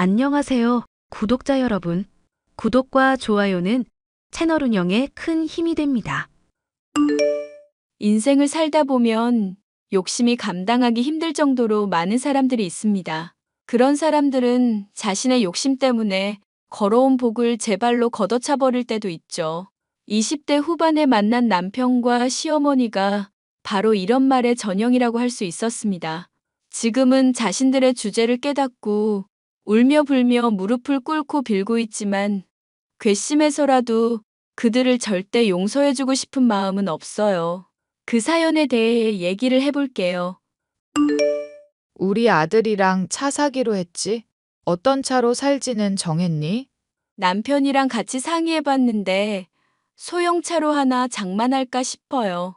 안녕하세요, 구독자 여러분. 구독과 좋아요는 채널 운영에 큰 힘이 됩니다. 인생을 살다 보면 욕심이 감당하기 힘들 정도로 많은 사람들이 있습니다. 그런 사람들은 자신의 욕심 때문에 걸어온 복을 제 발로 걷어차 버릴 때도 있죠. 20대 후반에 만난 남편과 시어머니가 바로 이런 말의 전형이라고 할 수 있었습니다. 지금은 자신들의 주제를 깨닫고 울며 불며 무릎을 꿇고 빌고 있지만 괘씸해서라도 그들을 절대 용서해주고 싶은 마음은 없어요. 그 사연에 대해 얘기를 해볼게요. 우리 아들이랑 차 사기로 했지? 어떤 차로 살지는 정했니? 남편이랑 같이 상의해봤는데 소형차로 하나 장만할까 싶어요.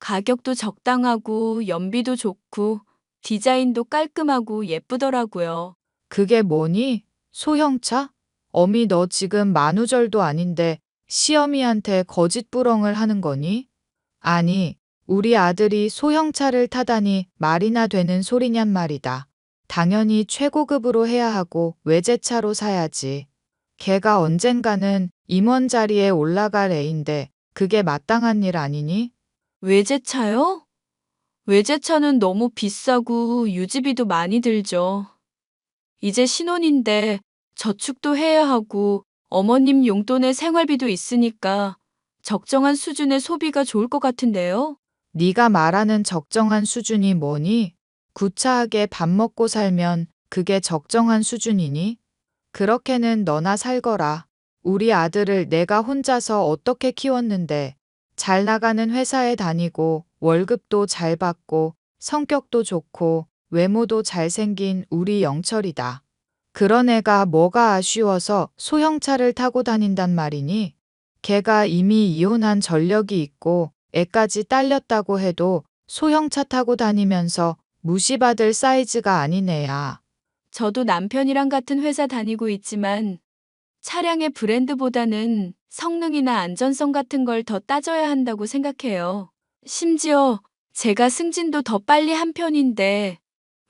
가격도 적당하고 연비도 좋고 디자인도 깔끔하고 예쁘더라고요. 그게 뭐니? 소형차? 어미 너 지금 만우절도 아닌데 시어미한테 거짓부렁을 하는 거니? 아니, 우리 아들이 소형차를 타다니 말이나 되는 소리냔 말이다. 당연히 최고급으로 해야 하고 외제차로 사야지. 걔가 언젠가는 임원 자리에 올라갈 애인데 그게 마땅한 일 아니니? 외제차요? 외제차는 너무 비싸고 유지비도 많이 들죠. 이제 신혼인데 저축도 해야 하고 어머님 용돈에 생활비도 있으니까 적정한 수준의 소비가 좋을 것 같은데요? 네가 말하는 적정한 수준이 뭐니? 구차하게 밥 먹고 살면 그게 적정한 수준이니? 그렇게는 너나 살거라. 우리 아들을 내가 혼자서 어떻게 키웠는데 잘 나가는 회사에 다니고 월급도 잘 받고 성격도 좋고 외모도 잘생긴 우리 영철이다. 그런 애가 뭐가 아쉬워서 소형차를 타고 다닌단 말이니? 걔가 이미 이혼한 전력이 있고 애까지 딸렸다고 해도 소형차 타고 다니면서 무시받을 사이즈가 아닌 애야. 저도 남편이랑 같은 회사 다니고 있지만 차량의 브랜드보다는 성능이나 안전성 같은 걸 더 따져야 한다고 생각해요. 심지어 제가 승진도 더 빨리 한 편인데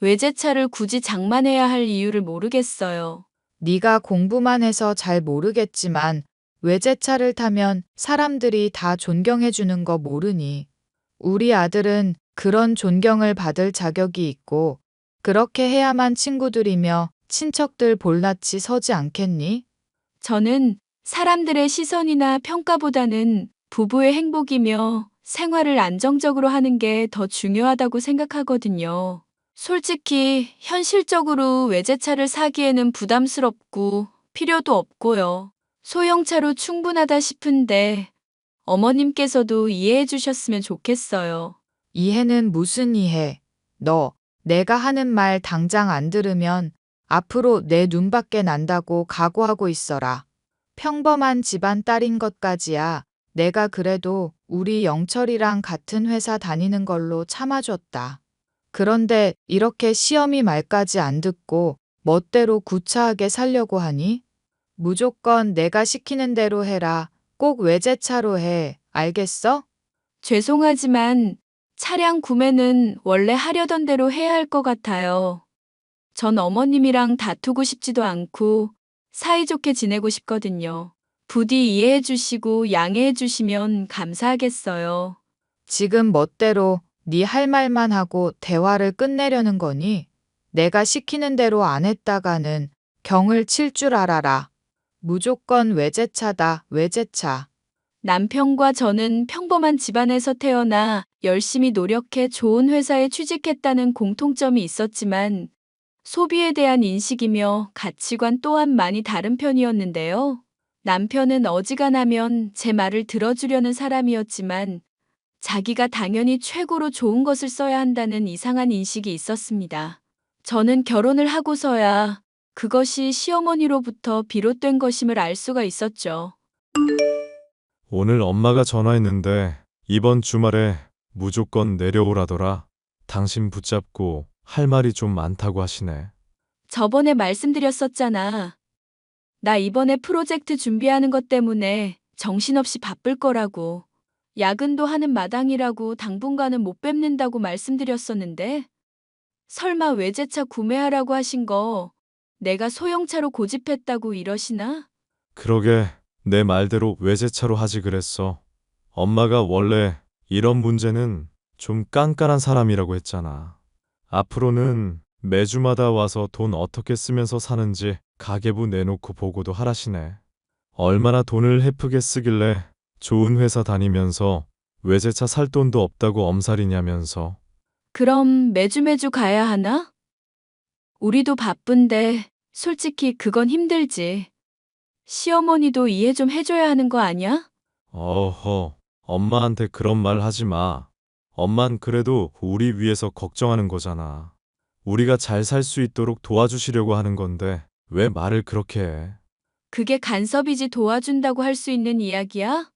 외제차를 굳이 장만해야 할 이유를 모르겠어요. 네가 공부만 해서 잘 모르겠지만 외제차를 타면 사람들이 다 존경해 주는 거 모르니? 우리 아들은 그런 존경을 받을 자격이 있고 그렇게 해야만 친구들이며 친척들 볼낯이 서지 않겠니? 저는 사람들의 시선이나 평가보다는 부부의 행복이며 생활을 안정적으로 하는 게 더 중요하다고 생각하거든요. 솔직히 현실적으로 외제차를 사기에는 부담스럽고 필요도 없고요. 소형차로 충분하다 싶은데 어머님께서도 이해해 주셨으면 좋겠어요. 이해는 무슨 이해? 너, 내가 하는 말 당장 안 들으면 앞으로 내 눈밖에 난다고 각오하고 있어라. 평범한 집안 딸인 것까지야 내가 그래도 우리 영철이랑 같은 회사 다니는 걸로 참아줬다. 그런데 이렇게 시어미 말까지 안 듣고 멋대로 구차하게 살려고 하니? 무조건 내가 시키는 대로 해라. 꼭 외제차로 해. 알겠어? 죄송하지만 차량 구매는 원래 하려던 대로 해야 할 것 같아요. 전 어머님이랑 다투고 싶지도 않고 사이좋게 지내고 싶거든요. 부디 이해해 주시고 양해해 주시면 감사하겠어요. 지금 멋대로 네 할 말만 하고 대화를 끝내려는 거니? 내가 시키는 대로 안 했다가는 경을 칠 줄 알아라. 무조건 외제차다, 외제차. 남편과 저는 평범한 집안에서 태어나 열심히 노력해 좋은 회사에 취직했다는 공통점이 있었지만 소비에 대한 인식이며 가치관 또한 많이 다른 편이었는데요. 남편은 어지간하면 제 말을 들어주려는 사람이었지만 자기가 당연히 최고로 좋은 것을 써야 한다는 이상한 인식이 있었습니다. 저는 결혼을 하고서야 그것이 시어머니로부터 비롯된 것임을 알 수가 있었죠. 오늘 엄마가 전화했는데 이번 주말에 무조건 내려오라더라. 당신 붙잡고 할 말이 좀 많다고 하시네. 저번에 말씀드렸었잖아. 나 이번에 프로젝트 준비하는 것 때문에 정신없이 바쁠 거라고. 야근도 하는 마당이라고 당분간은 못 뵙는다고 말씀드렸었는데 설마 외제차 구매하라고 하신 거 내가 소형차로 고집했다고 이러시나? 그러게 내 말대로 외제차로 하지 그랬어. 엄마가 원래 이런 문제는 좀 깐깐한 사람이라고 했잖아. 앞으로는 매주마다 와서 돈 어떻게 쓰면서 사는지 가계부 내놓고 보고도 하라시네. 얼마나 돈을 헤프게 쓰길래 좋은 회사 다니면서 외제차 살 돈도 없다고 엄살이냐면서. 그럼 매주 가야 하나? 우리도 바쁜데 솔직히 그건 힘들지. 시어머니도 이해 좀 해줘야 하는 거 아니야? 어허, 엄마한테 그런 말 하지 마. 엄만 그래도 우리 위해서 걱정하는 거잖아. 우리가 잘 살 수 있도록 도와주시려고 하는 건데 왜 말을 그렇게 해? 그게 간섭이지 도와준다고 할 수 있는 이야기야?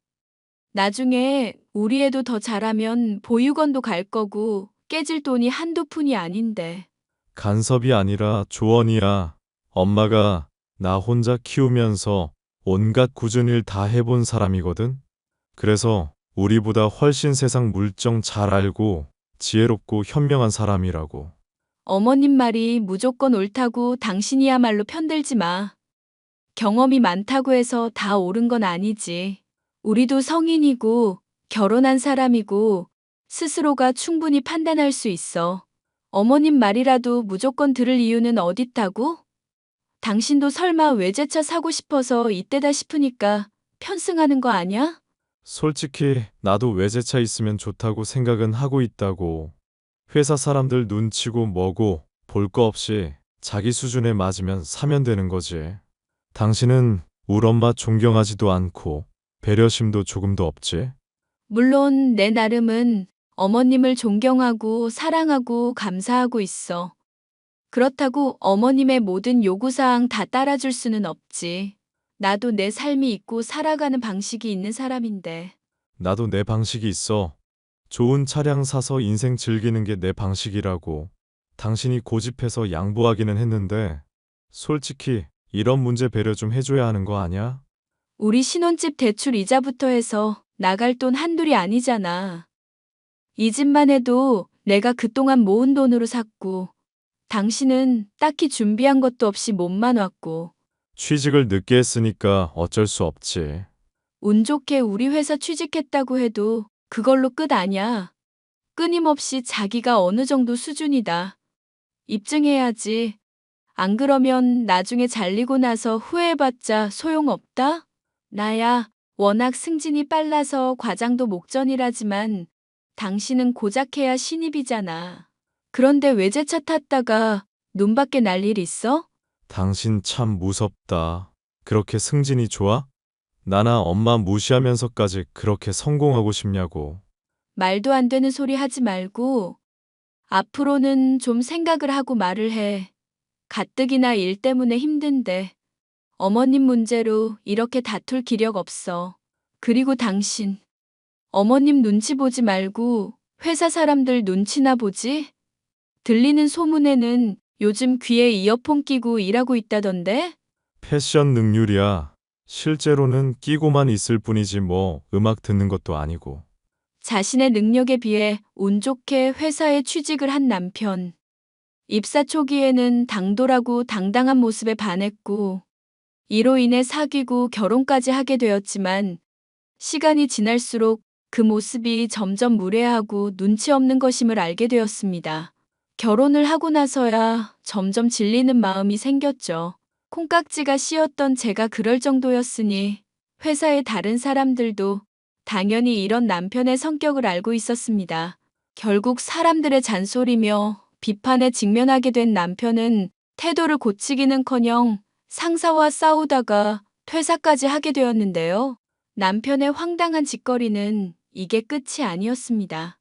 나중에 우리 애도 더 잘하면 보육원도 갈 거고 깨질 돈이 한두 푼이 아닌데. 간섭이 아니라 조언이야. 엄마가 나 혼자 키우면서 온갖 굳은 일 다 해본 사람이거든. 그래서 우리보다 훨씬 세상 물정 잘 알고 지혜롭고 현명한 사람이라고. 어머님 말이 무조건 옳다고 당신이야말로 편들지 마. 경험이 많다고 해서 다 옳은 건 아니지. 우리도 성인이고 결혼한 사람이고 스스로가 충분히 판단할 수 있어. 어머님 말이라도 무조건 들을 이유는 어딨다고? 당신도 설마 외제차 사고 싶어서 이때다 싶으니까 편승하는 거 아냐? 솔직히 나도 외제차 있으면 좋다고 생각은 하고 있다고. 회사 사람들 눈치고 뭐고 볼 거 없이 자기 수준에 맞으면 사면 되는 거지. 당신은 울 엄마 존경하지도 않고 배려심도 조금도 없지? 물론 내 나름은 어머님을 존경하고 사랑하고 감사하고 있어. 그렇다고 어머님의 모든 요구사항 다 따라줄 수는 없지. 나도 내 삶이 있고 살아가는 방식이 있는 사람인데. 나도 내 방식이 있어. 좋은 차량 사서 인생 즐기는 게 내 방식이라고. 당신이 고집해서 양보하기는 했는데 솔직히 이런 문제 배려 좀 해줘야 하는 거 아니야? 우리 신혼집 대출 이자부터 해서 나갈 돈 한둘이 아니잖아. 이 집만 해도 내가 그동안 모은 돈으로 샀고, 당신은 딱히 준비한 것도 없이 몸만 왔고, 취직을 늦게 했으니까 어쩔 수 없지. 운 좋게 우리 회사 취직했다고 해도 그걸로 끝 아냐. 끊임없이 자기가 어느 정도 수준이다. 입증해야지. 안 그러면 나중에 잘리고 나서 후회해봤자 소용없다? 나야 워낙 승진이 빨라서 과장도 목전이라지만 당신은 고작 해야 신입이잖아. 그런데 외제차 탔다가 눈밖에 날 일 있어? 당신 참 무섭다. 그렇게 승진이 좋아? 나나 엄마 무시하면서까지 그렇게 성공하고 싶냐고. 말도 안 되는 소리 하지 말고 앞으로는 좀 생각을 하고 말을 해. 가뜩이나 일 때문에 힘든데 어머님 문제로 이렇게 다툴 기력 없어. 그리고 당신 어머님 눈치 보지 말고 회사 사람들 눈치나 보지? 들리는 소문에는 요즘 귀에 이어폰 끼고 일하고 있다던데? 패션 능률이야. 실제로는 끼고만 있을 뿐이지 뭐 음악 듣는 것도 아니고. 자신의 능력에 비해 운 좋게 회사에 취직을 한 남편. 입사 초기에는 당돌하고 당당한 모습에 반했고, 이로 인해 사귀고 결혼까지 하게 되었지만, 시간이 지날수록 그 모습이 점점 무례하고 눈치 없는 것임을 알게 되었습니다. 결혼을 하고 나서야 점점 질리는 마음이 생겼죠. 콩깍지가 씌었던 제가 그럴 정도였으니 회사의 다른 사람들도 당연히 이런 남편의 성격을 알고 있었습니다. 결국 사람들의 잔소리며 비판에 직면하게 된 남편은 태도를 고치기는커녕 상사와 싸우다가 퇴사까지 하게 되었는데요. 남편의 황당한 짓거리는 이게 끝이 아니었습니다.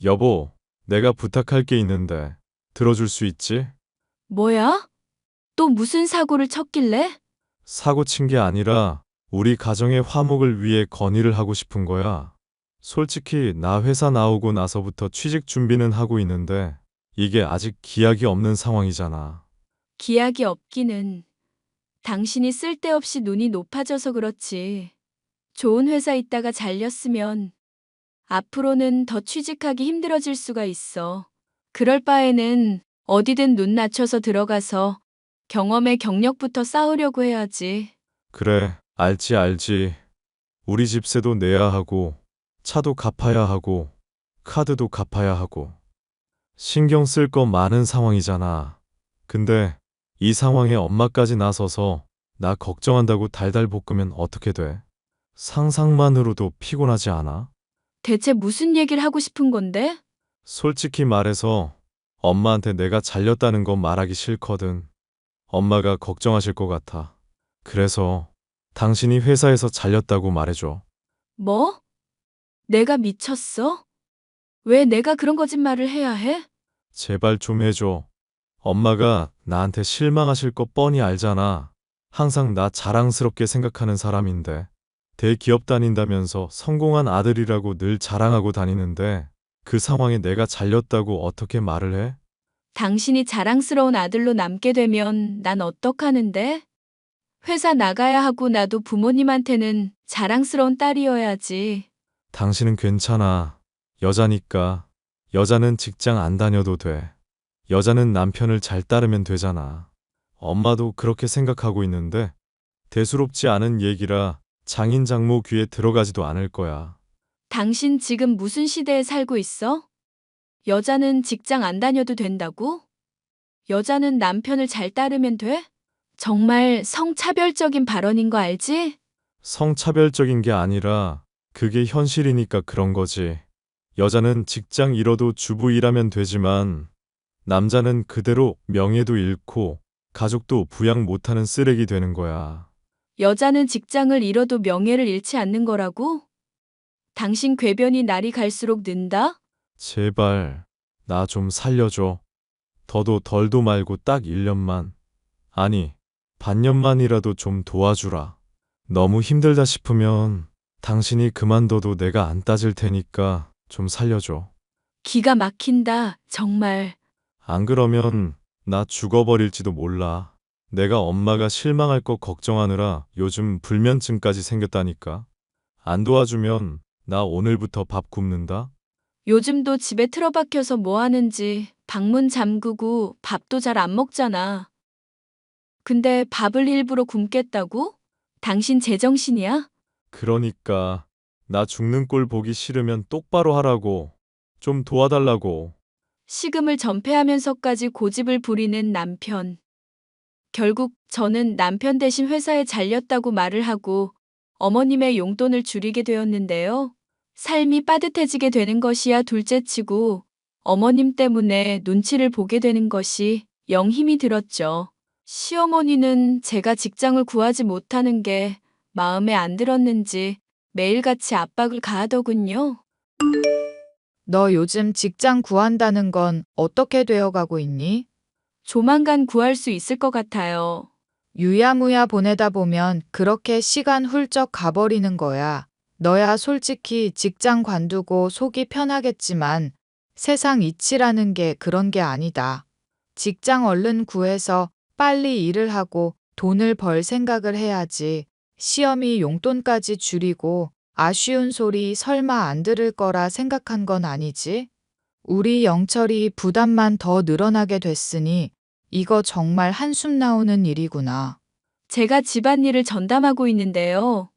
여보, 내가 부탁할 게 있는데 들어줄 수 있지? 뭐야? 또 무슨 사고를 쳤길래? 사고 친 게 아니라 우리 가정의 화목을 위해 건의를 하고 싶은 거야. 솔직히 나 회사 나오고 나서부터 취직 준비는 하고 있는데 이게 아직 기약이 없는 상황이잖아. 기약이 없기는 당신이 쓸데없이 눈이 높아져서 그렇지. 좋은 회사 있다가 잘렸으면 앞으로는 더 취직하기 힘들어질 수가 있어. 그럴 바에는 어디든 눈 낮춰서 들어가서 경험에 경력부터 쌓으려고 해야지. 그래, 알지. 우리 집세도 내야 하고, 차도 갚아야 하고, 카드도 갚아야 하고. 신경 쓸 거 많은 상황이잖아. 근데 이 상황에 엄마까지 나서서 나 걱정한다고 달달 볶으면 어떻게 돼? 상상만으로도 피곤하지 않아? 대체 무슨 얘기를 하고 싶은 건데? 솔직히 말해서 엄마한테 내가 잘렸다는 거 말하기 싫거든. 엄마가 걱정하실 것 같아. 그래서 당신이 회사에서 잘렸다고 말해줘. 뭐? 내가 미쳤어? 왜 내가 그런 거짓말을 해야 해? 제발 좀 해줘. 엄마가 나한테 실망하실 거 뻔히 알잖아. 항상 나 자랑스럽게 생각하는 사람인데. 대기업 다닌다면서 성공한 아들이라고 늘 자랑하고 다니는데 그 상황에 내가 잘렸다고 어떻게 말을 해? 당신이 자랑스러운 아들로 남게 되면 난 어떡하는데? 회사 나가야 하고 나도 부모님한테는 자랑스러운 딸이어야지. 당신은 괜찮아. 여자니까. 여자는 직장 안 다녀도 돼. 여자는 남편을 잘 따르면 되잖아. 엄마도 그렇게 생각하고 있는데 대수롭지 않은 얘기라 장인 장모 귀에 들어가지도 않을 거야. 당신 지금 무슨 시대에 살고 있어? 여자는 직장 안 다녀도 된다고? 여자는 남편을 잘 따르면 돼? 정말 성차별적인 발언인 거 알지? 성차별적인 게 아니라 그게 현실이니까 그런 거지. 여자는 직장 잃어도 주부 일하면 되지만 남자는 그대로 명예도 잃고 가족도 부양 못하는 쓰레기 되는 거야. 여자는 직장을 잃어도 명예를 잃지 않는 거라고? 당신 궤변이 날이 갈수록 는다? 제발 나 좀 살려줘. 더도 덜도 말고 딱 1년만. 아니, 반년만이라도 좀 도와주라. 너무 힘들다 싶으면 당신이 그만둬도 내가 안 따질 테니까 좀 살려줘. 기가 막힌다, 정말. 안 그러면 나 죽어버릴지도 몰라. 내가 엄마가 실망할 거 걱정하느라 요즘 불면증까지 생겼다니까. 안 도와주면 나 오늘부터 밥 굶는다. 요즘도 집에 틀어박혀서 뭐 하는지 방문 잠그고 밥도 잘 안 먹잖아. 근데 밥을 일부러 굶겠다고? 당신 제정신이야? 그러니까 나 죽는 꼴 보기 싫으면 똑바로 하라고. 좀 도와달라고. 식음을 전폐하면서까지 고집을 부리는 남편. 결국 저는 남편 대신 회사에 잘렸다고 말을 하고 어머님의 용돈을 줄이게 되었는데요. 삶이 빠듯해지게 되는 것이야 둘째치고 어머님 때문에 눈치를 보게 되는 것이 영 힘이 들었죠. 시어머니는 제가 직장을 구하지 못하는 게 마음에 안 들었는지 매일같이 압박을 가하더군요. 너 요즘 직장 구한다는 건 어떻게 되어가고 있니? 조만간 구할 수 있을 것 같아요. 유야무야 보내다 보면 그렇게 시간 훌쩍 가버리는 거야. 너야 솔직히 직장 관두고 속이 편하겠지만 세상 이치라는 게 그런 게 아니다. 직장 얼른 구해서 빨리 일을 하고 돈을 벌 생각을 해야지. 시험이 용돈까지 줄이고 아쉬운 소리 설마 안 들을 거라 생각한 건 아니지? 우리 영철이 부담만 더 늘어나게 됐으니 이거 정말 한숨 나오는 일이구나. 제가 집안일을 전담하고 있는데요.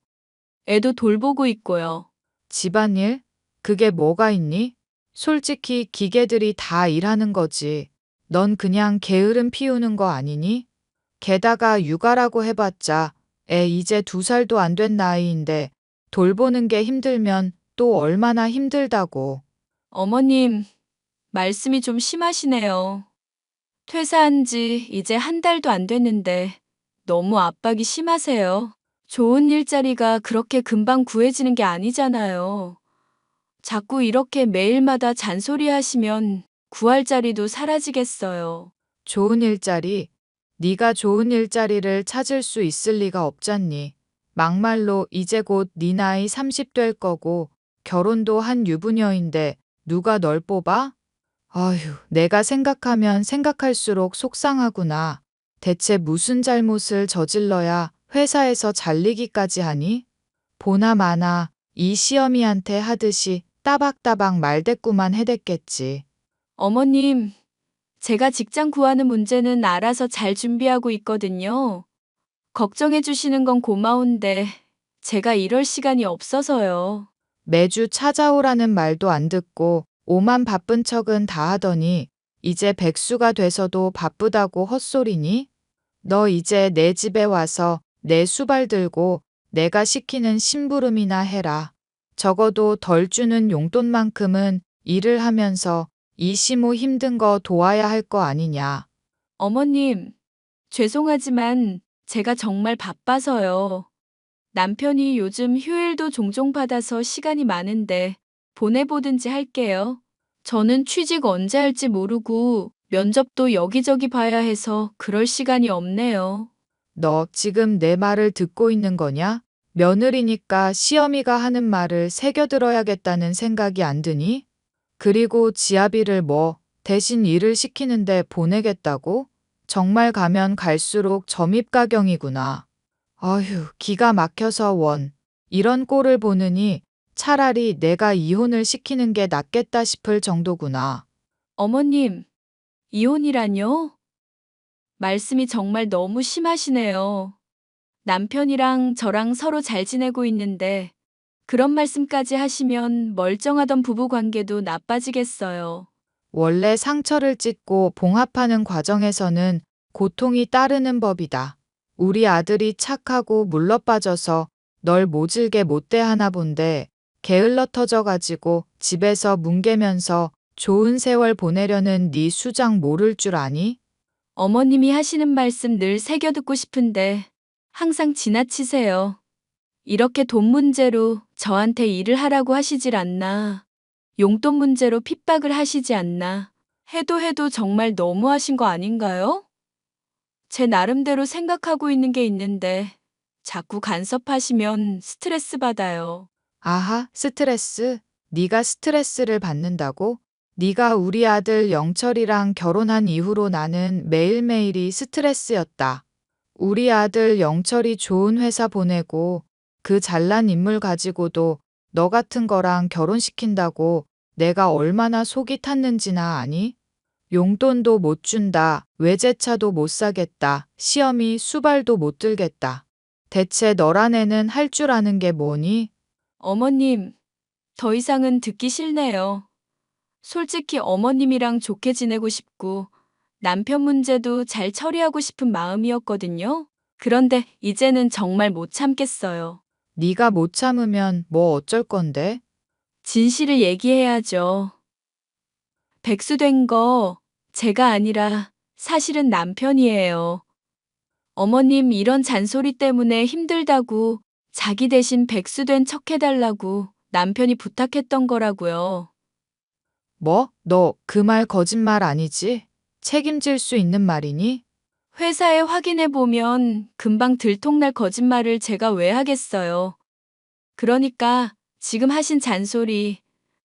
애도 돌보고 있고요. 집안일? 그게 뭐가 있니? 솔직히 기계들이 다 일하는 거지. 넌 그냥 게으름 피우는 거 아니니? 게다가 육아라고 해봤자 애 이제 2살도 안 된 나이인데 돌보는 게 힘들면 또 얼마나 힘들다고. 어머님, 말씀이 좀 심하시네요. 퇴사한 지 이제 한 달도 안 됐는데 너무 압박이 심하세요. 좋은 일자리가 그렇게 금방 구해지는 게 아니잖아요. 자꾸 이렇게 매일마다 잔소리 하시면 구할 자리도 사라지겠어요. 좋은 일자리? 네가 좋은 일자리를 찾을 수 있을 리가 없잖니. 막말로 이제 곧 네 나이 30 될 거고 결혼도 한 유부녀인데 누가 널 뽑아? 아휴, 내가 생각하면 생각할수록 속상하구나. 대체 무슨 잘못을 저질러야 회사에서 잘리기까지 하니? 보나 마나 이 시어미한테 하듯이 따박따박 말대꾸만 해댔겠지. 어머님, 제가 직장 구하는 문제는 알아서 잘 준비하고 있거든요. 걱정해 주시는 건 고마운데 제가 이럴 시간이 없어서요. 매주 찾아오라는 말도 안 듣고 오만 바쁜 척은 다 하더니 이제 백수가 돼서도 바쁘다고 헛소리니? 너 이제 내 집에 와서 내 수발 들고 내가 시키는 심부름이나 해라. 적어도 덜 주는 용돈만큼은 일을 하면서 이 시모 힘든 거 도와야 할 거 아니냐. 어머님, 죄송하지만 제가 정말 바빠서요. 남편이 요즘 휴일도 종종 받아서 시간이 많은데 보내보든지 할게요. 저는 취직 언제 할지 모르고 면접도 여기저기 봐야 해서 그럴 시간이 없네요. 너 지금 내 말을 듣고 있는 거냐? 며느리니까 시어미가 하는 말을 새겨 들어야겠다는 생각이 안 드니? 그리고 지아비를 뭐 대신 일을 시키는데 보내겠다고? 정말 가면 갈수록 점입가경이구나. 어휴, 기가 막혀서 원. 이런 꼴을 보느니 차라리 내가 이혼을 시키는 게 낫겠다 싶을 정도구나. 어머님, 이혼이라뇨? 말씀이 정말 너무 심하시네요. 남편이랑 저랑 서로 잘 지내고 있는데 그런 말씀까지 하시면 멀쩡하던 부부 관계도 나빠지겠어요. 원래 상처를 찢고 봉합하는 과정에서는 고통이 따르는 법이다. 우리 아들이 착하고 물러빠져서 널 모질게 못 대하나 본데 게을러 터져가지고 집에서 뭉개면서 좋은 세월 보내려는 네 수장 모를 줄 아니? 어머님이 하시는 말씀 늘 새겨 듣고 싶은데 항상 지나치세요. 이렇게 돈 문제로 저한테 일을 하라고 하시질 않나. 용돈 문제로 핍박을 하시지 않나. 해도 정말 너무하신 거 아닌가요? 제 나름대로 생각하고 있는 게 있는데 자꾸 간섭하시면 스트레스 받아요. 아하, 스트레스? 네가 스트레스를 받는다고? 네가 우리 아들 영철이랑 결혼한 이후로 나는 매일매일이 스트레스였다. 우리 아들 영철이 좋은 회사 보내고 그 잘난 인물 가지고도 너 같은 거랑 결혼시킨다고 내가 얼마나 속이 탔는지나 아니? 용돈도 못 준다. 외제차도 못 사겠다. 시험이 수발도 못 들겠다. 대체 너란 애는 할 줄 아는 게 뭐니? 어머님, 더 이상은 듣기 싫네요. 솔직히 어머님이랑 좋게 지내고 싶고 남편 문제도 잘 처리하고 싶은 마음이었거든요. 그런데 이제는 정말 못 참겠어요. 네가 못 참으면 뭐 어쩔 건데? 진실을 얘기해야죠. 백수된 거 제가 아니라 사실은 남편이에요. 어머님 이런 잔소리 때문에 힘들다고 자기 대신 백수된 척 해달라고 남편이 부탁했던 거라고요. 뭐? 너 그 말 거짓말 아니지? 책임질 수 있는 말이니? 회사에 확인해 보면 금방 들통날 거짓말을 제가 왜 하겠어요. 그러니까 지금 하신 잔소리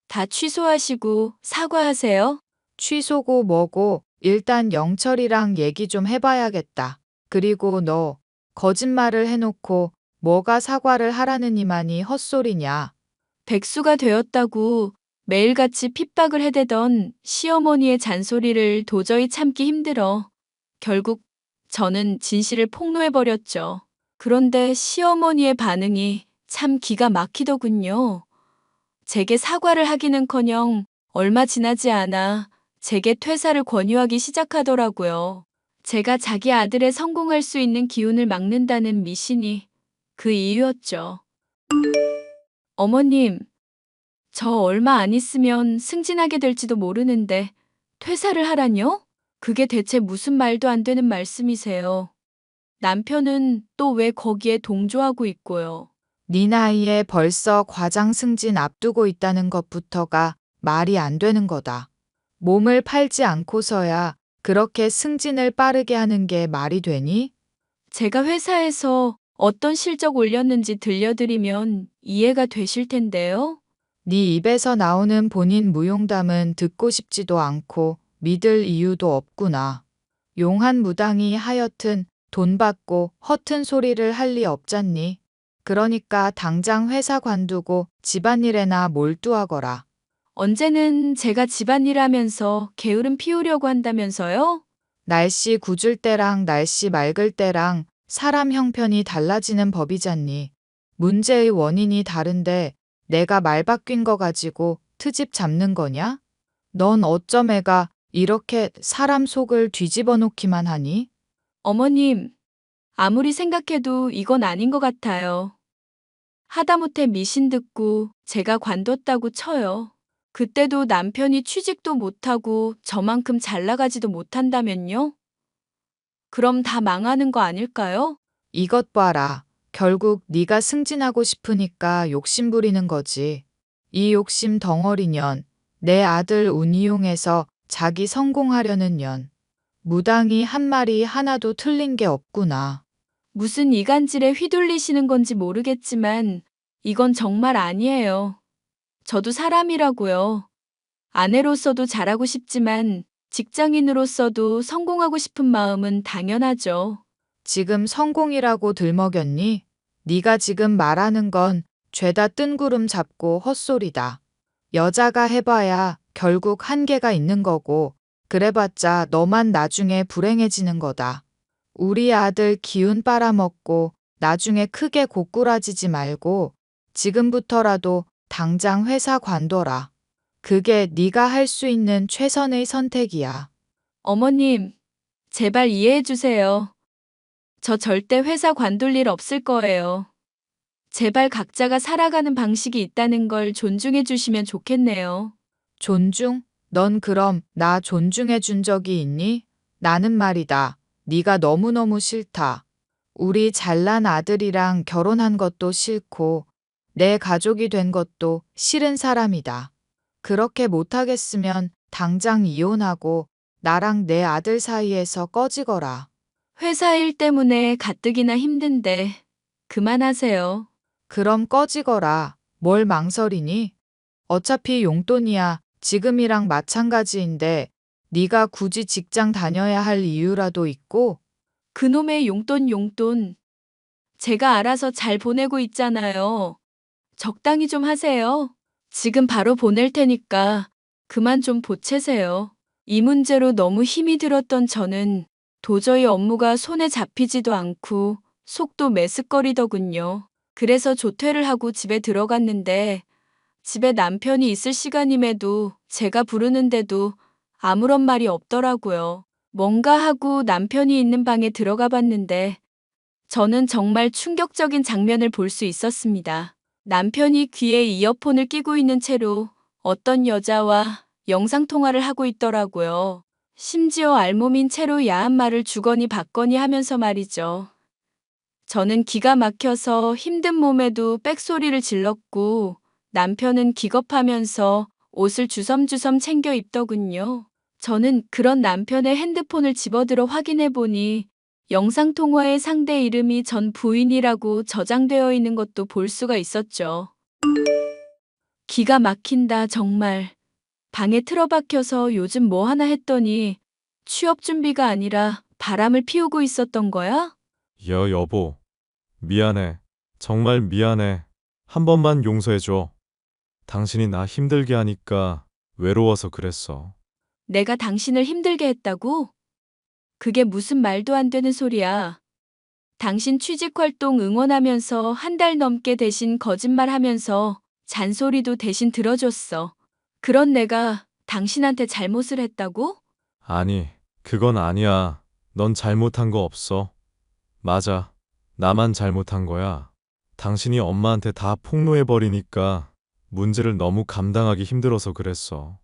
다 취소하시고 사과하세요. 취소고 뭐고 일단 영철이랑 얘기 좀 해봐야겠다. 그리고 너 거짓말을 해놓고 뭐가 사과를 하라느니만이 헛소리냐. 백수가 되었다고 매일같이 핍박을 해대던 시어머니의 잔소리를 도저히 참기 힘들어 결국 저는 진실을 폭로해버렸죠. 그런데 시어머니의 반응이 참 기가 막히더군요. 제게 사과를 하기는커녕 얼마 지나지 않아 제게 퇴사를 권유하기 시작하더라고요. 제가 자기 아들의 성공할 수 있는 기운을 막는다는 미신이 그 이유였죠. 어머님, 저 얼마 안 있으면 승진하게 될지도 모르는데 퇴사를 하라뇨? 그게 대체 무슨 말도 안 되는 말씀이세요. 남편은 또 왜 거기에 동조하고 있고요. 네 나이에 벌써 과장 승진 앞두고 있다는 것부터가 말이 안 되는 거다. 몸을 팔지 않고서야 그렇게 승진을 빠르게 하는 게 말이 되니? 제가 회사에서 어떤 실적 올렸는지 들려드리면 이해가 되실 텐데요. 네 입에서 나오는 본인 무용담은 듣고 싶지도 않고 믿을 이유도 없구나. 용한 무당이 하여튼 돈 받고 허튼 소리를 할 리 없잖니. 그러니까 당장 회사 관두고 집안일에나 몰두하거라. 언제는 제가 집안일 하면서 게으름 피우려고 한다면서요? 날씨 궂을 때랑 날씨 맑을 때랑 사람 형편이 달라지는 법이잖니. 문제의 원인이 다른데 내가 말 바뀐 거 가지고 트집 잡는 거냐? 넌 어쩜 애가 이렇게 사람 속을 뒤집어 놓기만 하니? 어머님, 아무리 생각해도 이건 아닌 것 같아요. 하다못해 미신 듣고 제가 관뒀다고 쳐요. 그때도 남편이 취직도 못하고 저만큼 잘 나가지도 못한다면요? 그럼 다 망하는 거 아닐까요? 이것 봐라. 결국 네가 승진하고 싶으니까 욕심 부리는 거지. 이 욕심 덩어리년. 내 아들 운 이용해서 자기 성공하려는 년. 무당이 한 말이 하나도 틀린 게 없구나. 무슨 이간질에 휘둘리시는 건지 모르겠지만 이건 정말 아니에요. 저도 사람이라고요. 아내로서도 잘하고 싶지만 직장인으로서도 성공하고 싶은 마음은 당연하죠. 지금 성공이라고 들먹였니? 네가 지금 말하는 건 죄다 뜬구름 잡고 헛소리다. 여자가 해봐야 결국 한계가 있는 거고 그래봤자 너만 나중에 불행해지는 거다. 우리 아들 기운 빨아먹고 나중에 크게 고꾸라지지 말고 지금부터라도 당장 회사 관둬라. 그게 네가 할 수 있는 최선의 선택이야. 어머님, 제발 이해해 주세요. 저 절대 회사 관둘 일 없을 거예요. 제발 각자가 살아가는 방식이 있다는 걸 존중해 주시면 좋겠네요. 존중? 넌 그럼 나 존중해 준 적이 있니? 나는 말이다. 네가 너무너무 싫다. 우리 잘난 아들이랑 결혼한 것도 싫고 내 가족이 된 것도 싫은 사람이다. 그렇게 못하겠으면 당장 이혼하고 나랑 내 아들 사이에서 꺼지거라. 회사 일 때문에 가뜩이나 힘든데 그만하세요. 그럼 꺼지거라. 뭘 망설이니? 어차피 용돈이야. 지금이랑 마찬가지인데 네가 굳이 직장 다녀야 할 이유라도 있고 그놈의 용돈. 제가 알아서 잘 보내고 있잖아요. 적당히 좀 하세요. 지금 바로 보낼 테니까 그만 좀 보채세요. 이 문제로 너무 힘이 들었던 저는 도저히 업무가 손에 잡히지도 않고 속도 메스꺼리더군요. 그래서 조퇴를 하고 집에 들어갔는데 집에 남편이 있을 시간임에도 제가 부르는데도 아무런 말이 없더라고요. 뭔가 하고 남편이 있는 방에 들어가 봤는데 저는 정말 충격적인 장면을 볼 수 있었습니다. 남편이 귀에 이어폰을 끼고 있는 채로 어떤 여자와 영상통화를 하고 있더라고요. 심지어 알몸인 채로 야한 말을 주거니 받거니 하면서 말이죠. 저는 기가 막혀서 힘든 몸에도 빽소리를 질렀고 남편은 기겁하면서 옷을 주섬주섬 챙겨 입더군요. 저는 그런 남편의 핸드폰을 집어들어 확인해 보니 영상통화의 상대 이름이 전 부인이라고 저장되어 있는 것도 볼 수가 있었죠. 기가 막힌다, 정말. 방에 틀어박혀서 요즘 뭐 하나 했더니 취업 준비가 아니라 바람을 피우고 있었던 거야? 여보. 미안해. 정말 미안해. 한 번만 용서해줘. 당신이 나 힘들게 하니까 외로워서 그랬어. 내가 당신을 힘들게 했다고? 그게 무슨 말도 안 되는 소리야. 당신 취직활동 응원하면서 한 달 넘게 대신 거짓말하면서 잔소리도 대신 들어줬어. 그런 내가 당신한테 잘못을 했다고? 아니, 그건 아니야. 넌 잘못한 거 없어. 맞아. 나만 잘못한 거야. 당신이 엄마한테 다 폭로해버리니까 문제를 너무 감당하기 힘들어서 그랬어.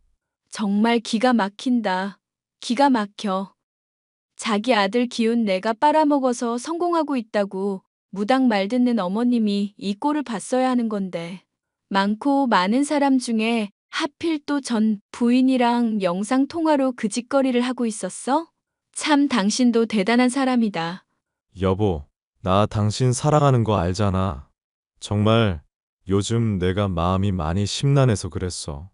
정말 기가 막힌다. 기가 막혀. 자기 아들 기운 내가 빨아먹어서 성공하고 있다고 무당 말 듣는 어머님이 이 꼴을 봤어야 하는 건데. 많고 많은 사람 중에 하필 또 전 부인이랑 영상 통화로 그 짓거리를 하고 있었어? 참 당신도 대단한 사람이다. 여보, 나 당신 사랑하는 거 알잖아. 정말 요즘 내가 마음이 많이 심란해서 그랬어.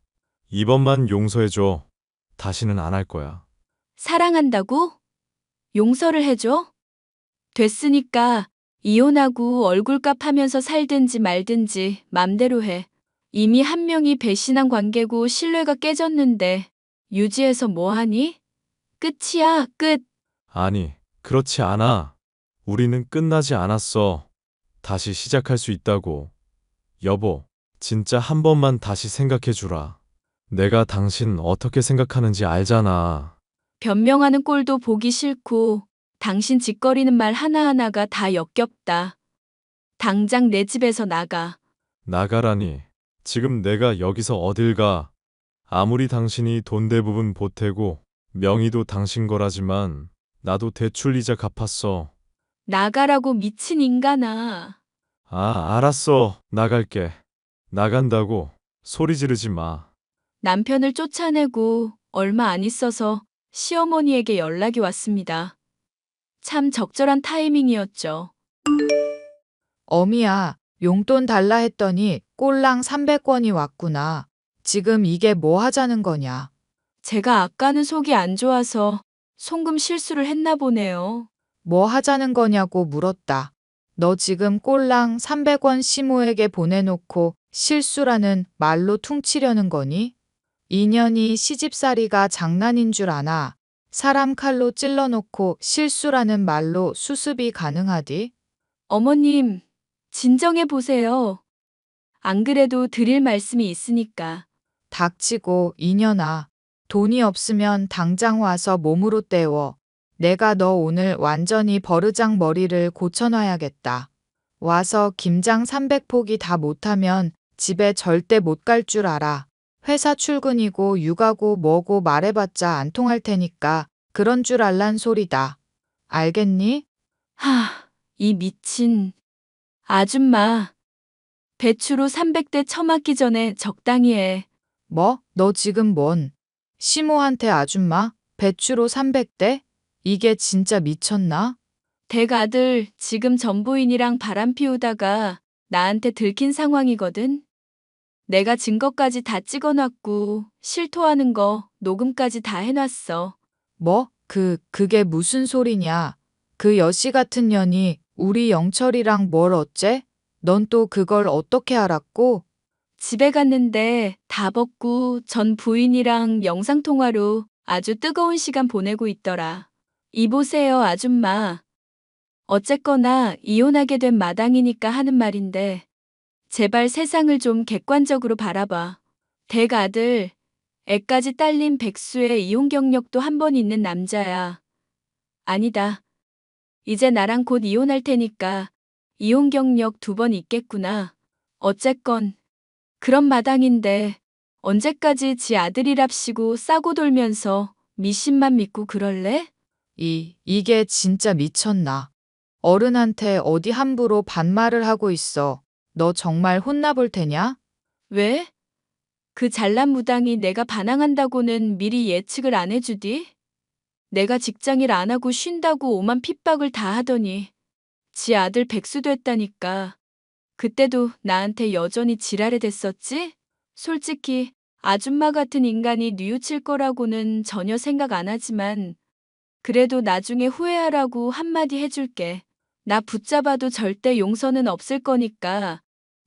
이번만 용서해줘. 다시는 안 할 거야. 사랑한다고? 용서를 해줘? 됐으니까 이혼하고 얼굴값 하면서 살든지 말든지 맘대로 해. 이미 한 명이 배신한 관계고 신뢰가 깨졌는데 유지해서 뭐 하니? 끝이야, 끝. 아니, 그렇지 않아. 우리는 끝나지 않았어. 다시 시작할 수 있다고. 여보, 진짜 한 번만 다시 생각해 주라. 내가 당신 어떻게 생각하는지 알잖아. 변명하는 꼴도 보기 싫고 당신 짓거리는 말 하나하나가 다 역겹다. 당장 내 집에서 나가. 나가라니. 지금 내가 여기서 어딜 가. 아무리 당신이 돈 대부분 보태고 명의도 당신 거라지만 나도 대출 이자 갚았어. 나가라고 미친 인간아. 아, 알았어. 나갈게. 나간다고. 소리 지르지 마. 남편을 쫓아내고 얼마 안 있어서 시어머니에게 연락이 왔습니다. 참 적절한 타이밍이었죠. 어미야, 용돈 달라 했더니 꼴랑 300원이 왔구나. 지금 이게 뭐 하자는 거냐? 제가 아까는 속이 안 좋아서 송금 실수를 했나 보네요. 뭐 하자는 거냐고 물었다. 너 지금 꼴랑 300원 시모에게 보내놓고 실수라는 말로 퉁치려는 거니? 인연이 시집살이가 장난인 줄 아나? 사람 칼로 찔러놓고 실수라는 말로 수습이 가능하디? 어머님, 진정해 보세요. 안 그래도 드릴 말씀이 있으니까. 닥치고 이년아. 돈이 없으면 당장 와서 몸으로 때워. 내가 너 오늘 완전히 버르장 머리를 고쳐놔야겠다. 와서 김장 300포기 다 못하면 집에 절대 못 갈 줄 알아. 회사 출근이고 육아고 뭐고 말해봤자 안 통할 테니까 그런 줄 알란 소리다. 알겠니? 이 미친 아줌마. 배추로 300대 처맞기 전에 적당히 해. 뭐? 너 지금 뭔? 시모한테 아줌마? 배추로 300대? 이게 진짜 미쳤나? 댁 아들 지금 전부인이랑 바람 피우다가 나한테 들킨 상황이거든. 내가 증거까지 다 찍어놨고 실토하는 거 녹음까지 다 해놨어. 뭐? 그게 무슨 소리냐? 그 여시 같은 년이 우리 영철이랑 뭘 어째? 넌 또 그걸 어떻게 알았고? 집에 갔는데 다 벗고 전 부인이랑 영상통화로 아주 뜨거운 시간 보내고 있더라. 이보세요, 아줌마. 어쨌거나 이혼하게 된 마당이니까 하는 말인데 제발 세상을 좀 객관적으로 바라봐. 댁 아들, 애까지 딸린 백수의 이혼 경력도 한 번 있는 남자야. 아니다. 이제 나랑 곧 이혼할 테니까 이혼 경력 2번 있겠구나. 어쨌건 그런 마당인데 언제까지 지 아들이랍시고 싸고 돌면서 미신만 믿고 그럴래? 이게 진짜 미쳤나? 어른한테 어디 함부로 반말을 하고 있어. 너 정말 혼나볼 테냐? 왜? 그 잘난 무당이 내가 반항한다고는 미리 예측을 안 해주디? 내가 직장일 안 하고 쉰다고 오만 핍박을 다 하더니 지 아들 백수 됐다니까. 그때도 나한테 여전히 지랄에 댔었지? 솔직히 아줌마 같은 인간이 뉘우칠 거라고는 전혀 생각 안 하지만 그래도 나중에 후회하라고 한마디 해줄게. 나 붙잡아도 절대 용서는 없을 거니까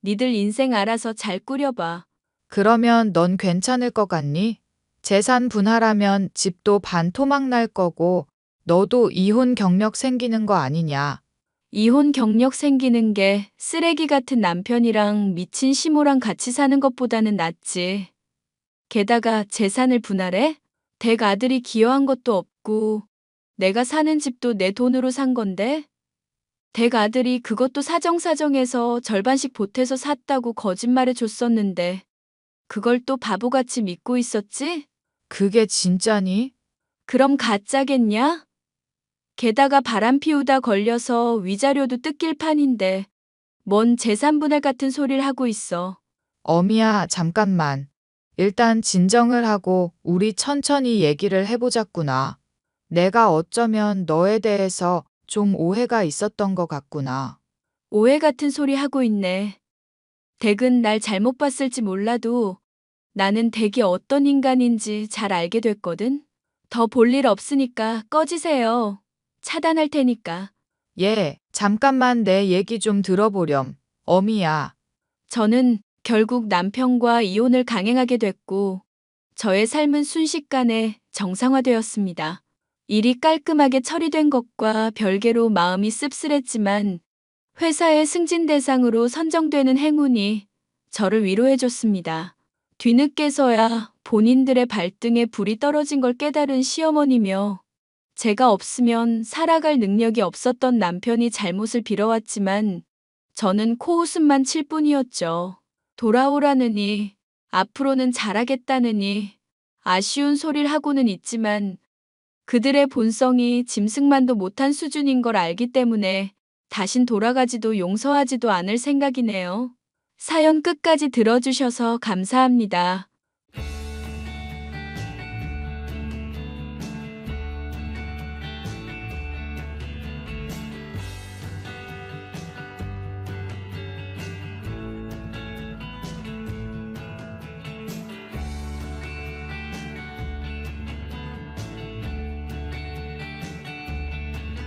니들 인생 알아서 잘 꾸려봐. 그러면 넌 괜찮을 것 같니? 재산 분할하면 집도 반토막 날 거고 너도 이혼 경력 생기는 거 아니냐? 이혼 경력 생기는 게 쓰레기 같은 남편이랑 미친 시모랑 같이 사는 것보다는 낫지. 게다가 재산을 분할해? 댁 아들이 기여한 것도 없고 내가 사는 집도 내 돈으로 산 건데? 댁 아들이 그것도 사정사정해서 절반씩 보태서 샀다고 거짓말해 줬었는데 그걸 또 바보같이 믿고 있었지? 그게 진짜니? 그럼 가짜겠냐? 게다가 바람 피우다 걸려서 위자료도 뜯길 판인데 뭔 재산 분할 같은 소리를 하고 있어. 어미야, 잠깐만. 일단 진정을 하고 우리 천천히 얘기를 해보자꾸나. 내가 어쩌면 너에 대해서 좀 오해가 있었던 것 같구나. 오해 같은 소리 하고 있네. 댁은 날 잘못 봤을지 몰라도 나는 댁이 어떤 인간인지 잘 알게 됐거든. 더 볼 일 없으니까 꺼지세요. 차단할 테니까. 잠깐만 내 얘기 좀 들어보렴. 어미야, 저는 결국 남편과 이혼을 강행하게 됐고, 저의 삶은 순식간에 정상화되었습니다. 일이 깔끔하게 처리된 것과 별개로 마음이 씁쓸했지만 회사의 승진 대상으로 선정되는 행운이 저를 위로해줬습니다. 뒤늦게서야 본인들의 발등에 불이 떨어진 걸 깨달은 시어머니며 제가 없으면 살아갈 능력이 없었던 남편이 잘못을 빌어왔지만 저는 코웃음만 칠 뿐이었죠. 돌아오라느니, 앞으로는 잘하겠다느니 아쉬운 소리를 하고는 있지만 그들의 본성이 짐승만도 못한 수준인 걸 알기 때문에 다신 돌아가지도 용서하지도 않을 생각이네요. 사연 끝까지 들어주셔서 감사합니다.